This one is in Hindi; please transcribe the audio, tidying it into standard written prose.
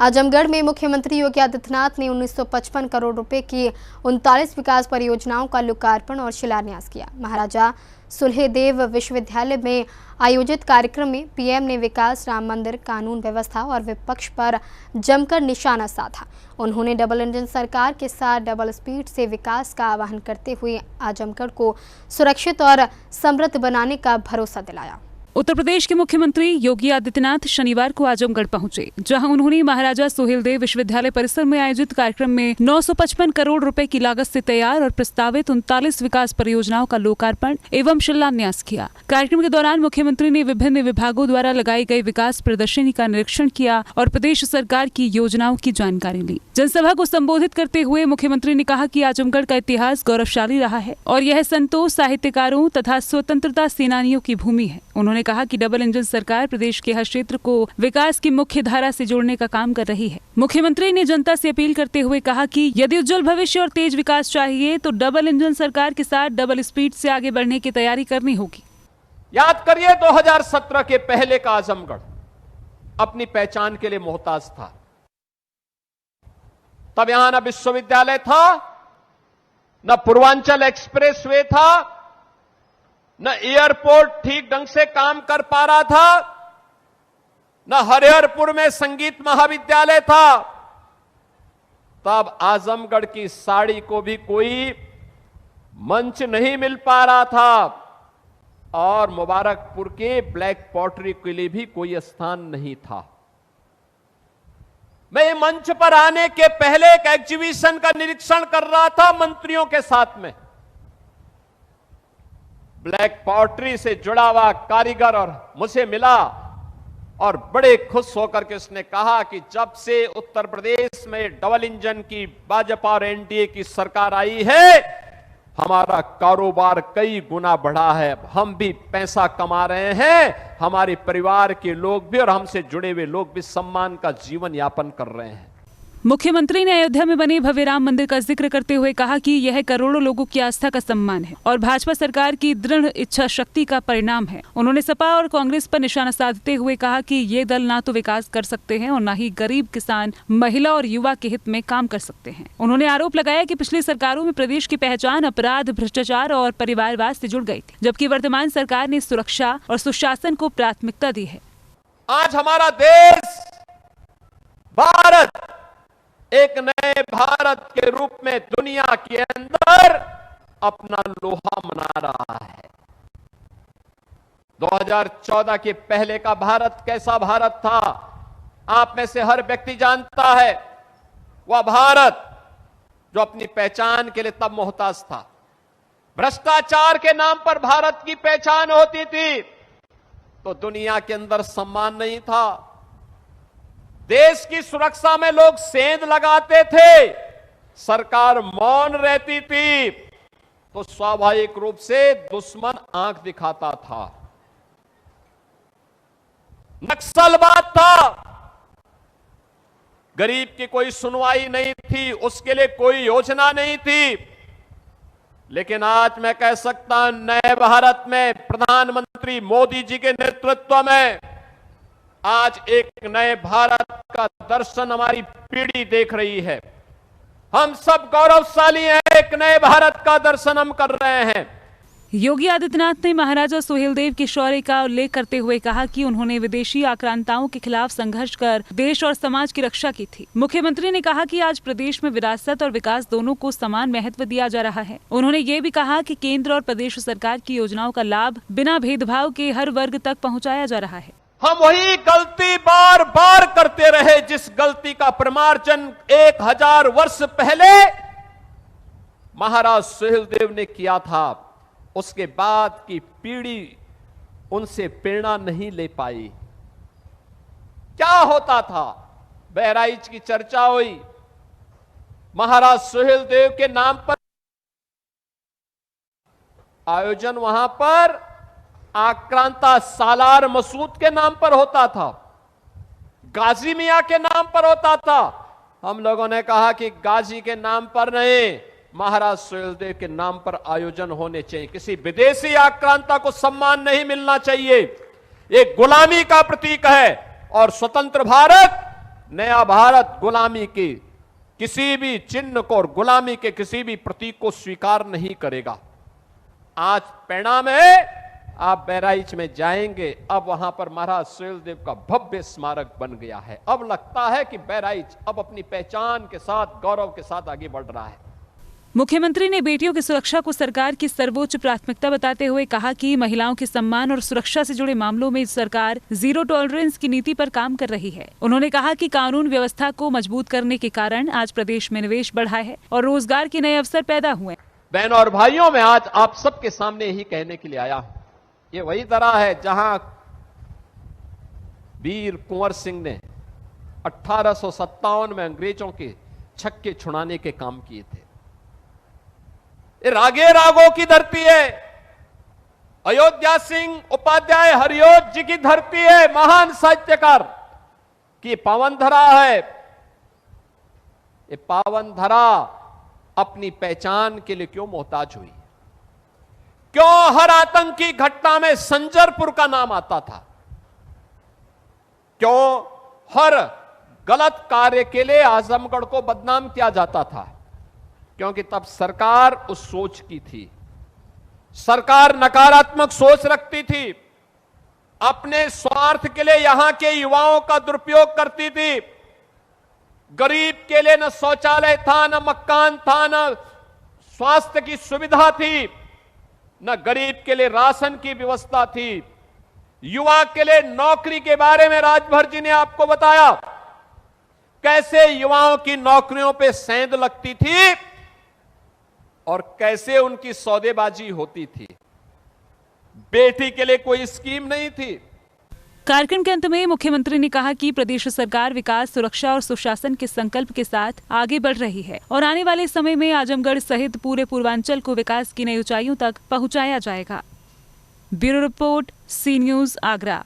आजमगढ़ में मुख्यमंत्री योगी आदित्यनाथ ने 1955 करोड़ रुपए की 39 विकास परियोजनाओं का लोकार्पण और शिलान्यास किया। महाराजा सुहेलदेव विश्वविद्यालय में आयोजित कार्यक्रम में पीएम ने विकास, राम मंदिर, कानून व्यवस्था और विपक्ष पर जमकर निशाना साधा। उन्होंने डबल इंजन सरकार के साथ डबल स्पीड से विकास का आह्वान करते हुए आजमगढ़ को सुरक्षित और समृद्ध बनाने का भरोसा दिलाया। उत्तर प्रदेश के मुख्यमंत्री योगी आदित्यनाथ शनिवार को आजमगढ़ पहुंचे, जहां उन्होंने महाराजा सुहेलदेव विश्वविद्यालय परिसर में आयोजित कार्यक्रम में 955 करोड़ रुपए की लागत से तैयार और प्रस्तावित 39 विकास परियोजनाओं का लोकार्पण एवं शिलान्यास किया। कार्यक्रम के दौरान मुख्यमंत्री ने विभिन्न विभागों द्वारा लगाई गई विकास प्रदर्शनी का निरीक्षण किया और प्रदेश सरकार की योजनाओं की जानकारी ली। जनसभा को संबोधित करते हुए मुख्यमंत्री ने कहा कि आजमगढ़ का इतिहास गौरवशाली रहा है और यह संतों, साहित्यकारों तथा स्वतंत्रता सेनानियों की भूमि है। उन्होंने कहा कि डबल इंजन सरकार प्रदेश के हर क्षेत्र को विकास की मुख्य धारा से जोड़ने का काम कर रही है। मुख्यमंत्री ने जनता से अपील करते हुए कहा कि यदि उज्जवल भविष्य और तेज विकास चाहिए तो डबल इंजन सरकार के साथ डबल स्पीड से आगे बढ़ने की तैयारी करनी होगी। याद करिए 2017 के पहले का आजमगढ़ अपनी पहचान के लिए मोहताज था। तब यहां न विश्वविद्यालय था, न पूर्वांचल एक्सप्रेस वे था, न एयरपोर्ट ठीक ढंग से काम कर पा रहा था, न हरिहरपुर में संगीत महाविद्यालय था। तब आजमगढ़ की साड़ी को भी कोई मंच नहीं मिल पा रहा था और मुबारकपुर के ब्लैक पॉटरी के लिए भी कोई स्थान नहीं था। मैं मंच पर आने के पहले एक एग्जीबिशन का निरीक्षण कर रहा था मंत्रियों के साथ में। ब्लैक पॉटरी से जुड़ा हुआ कारीगर और मुझे मिला और बड़े खुश होकर के उसने कहा कि जब से उत्तर प्रदेश में डबल इंजन की भाजपा और एनडीए की सरकार आई है, हमारा कारोबार कई गुना बढ़ा है। हम भी पैसा कमा रहे हैं, हमारे परिवार के लोग भी और हमसे जुड़े हुए लोग भी सम्मान का जीवन यापन कर रहे हैं। मुख्यमंत्री ने अयोध्या में बने भव्य राम मंदिर का जिक्र करते हुए कहा कि यह करोड़ों लोगों की आस्था का सम्मान है और भाजपा सरकार की दृढ़ इच्छा शक्ति का परिणाम है। उन्होंने सपा और कांग्रेस पर निशाना साधते हुए कहा कि ये दल ना तो विकास कर सकते हैं और न ही गरीब, किसान, महिला और युवा के हित में काम कर सकते हैं। उन्होंने आरोप लगाया कि पिछली सरकारों में प्रदेश की पहचान अपराध, भ्रष्टाचार और परिवारवाद से जुड़ गई थी, जबकि वर्तमान सरकार ने सुरक्षा और सुशासन को प्राथमिकता दी है। आज हमारा देश भारत एक नए भारत के रूप में दुनिया के अंदर अपना लोहा मना रहा है। 2014 के पहले का भारत कैसा भारत था, आप में से हर व्यक्ति जानता है। वह भारत जो अपनी पहचान के लिए तब मोहताज था। भ्रष्टाचार के नाम पर भारत की पहचान होती थी तो दुनिया के अंदर सम्मान नहीं था। देश की सुरक्षा में लोग सेंध लगाते थे, सरकार मौन रहती थी तो स्वाभाविक रूप से दुश्मन आंख दिखाता था। नक्सलवाद था, गरीब की कोई सुनवाई नहीं थी, उसके लिए कोई योजना नहीं थी। लेकिन आज मैं कह सकता हूं, नए भारत में प्रधानमंत्री मोदी जी के नेतृत्व में आज एक नए भारत का दर्शन हमारी पीढ़ी देख रही है। हम सब गौरवशाली हैं, एक नए भारत का दर्शन हम कर रहे हैं। योगी आदित्यनाथ ने महाराजा सुहेलदेव के शौर्य का उल्लेख करते हुए कहा कि उन्होंने विदेशी आक्रांताओं के खिलाफ संघर्ष कर देश और समाज की रक्षा की थी। मुख्यमंत्री ने कहा कि आज प्रदेश में विरासत और विकास दोनों को समान महत्व दिया जा रहा है। उन्होंने ये भी कहा कि केंद्र और प्रदेश सरकार की योजनाओं का लाभ बिना भेदभाव के हर वर्ग तक पहुँचाया जा रहा है। हम वही गलती बार बार करते रहे जिस गलती का प्रमार्जन 1000 वर्ष पहले महाराज सुहेलदेव ने किया था। उसके बाद की पीढ़ी उनसे प्रेरणा नहीं ले पाई। क्या होता था, बहराइच की चर्चा हुई, महाराज सुहेलदेव के नाम पर आयोजन वहां पर आक्रांता सालार मसूद के नाम पर होता था, गाजी मियां के नाम पर होता था। हम लोगों ने कहा कि गाजी के नाम पर नहीं, महाराज सुहेलदेव के नाम पर आयोजन होने चाहिए। किसी विदेशी आक्रांता को सम्मान नहीं मिलना चाहिए। एक गुलामी का प्रतीक है और स्वतंत्र भारत नया भारत गुलामी के किसी भी चिन्ह को और गुलामी के किसी भी प्रतीक को स्वीकार नहीं करेगा। आज परिणाम है, आप बहराइच में जाएंगे, अब वहां पर महाराज सुहेलदेव का भव्य स्मारक बन गया है। अब लगता है कि बहराइच अब अपनी पहचान के साथ, गौरव के साथ आगे बढ़ रहा है। मुख्यमंत्री ने बेटियों की सुरक्षा को सरकार की सर्वोच्च प्राथमिकता बताते हुए कहा कि महिलाओं के सम्मान और सुरक्षा से जुड़े मामलों में सरकार जीरो टॉलरेंस की नीति पर काम कर रही है। उन्होंने कहा कि कानून व्यवस्था को मजबूत करने के कारण आज प्रदेश में निवेश बढ़ा है और रोजगार के नए अवसर पैदा हुए। बहनों और भाइयों, मैं आज आप सबके सामने यही कहने के लिए आया हूं, ये वही तरह है जहां वीर कुंवर सिंह ने 1857 में अंग्रेजों के छक्के छुड़ाने के काम किए थे। ये रागे रागों की धरती है, अयोध्या सिंह उपाध्याय हरियोध जी की धरती है, महान साहित्यकार की पावन धरा है। ये पावन धरा अपनी पहचान के लिए क्यों मोहताज हुई? क्यों हर आतंकी घटना में संजरपुर का नाम आता था? क्यों हर गलत कार्य के लिए आजमगढ़ को बदनाम किया जाता था? क्योंकि तब सरकार उस सोच की थी, सरकार नकारात्मक सोच रखती थी, अपने स्वार्थ के लिए यहां के युवाओं का दुरुपयोग करती थी। गरीब के लिए न शौचालय था, न मकान था, न स्वास्थ्य की सुविधा थी, न गरीब के लिए राशन की व्यवस्था थी। युवा के लिए नौकरी के बारे में राजभर जी ने आपको बताया, कैसे युवाओं की नौकरियों पे सेंध लगती थी और कैसे उनकी सौदेबाजी होती थी। बेटी के लिए कोई स्कीम नहीं थी। कार्यक्रम के अंत में मुख्यमंत्री ने कहा कि प्रदेश सरकार विकास, सुरक्षा और सुशासन के संकल्प के साथ आगे बढ़ रही है और आने वाले समय में आजमगढ़ सहित पूरे पूर्वांचल को विकास की नई ऊंचाइयों तक पहुंचाया जाएगा। ब्यूरो रिपोर्ट, सी न्यूज़, आगरा।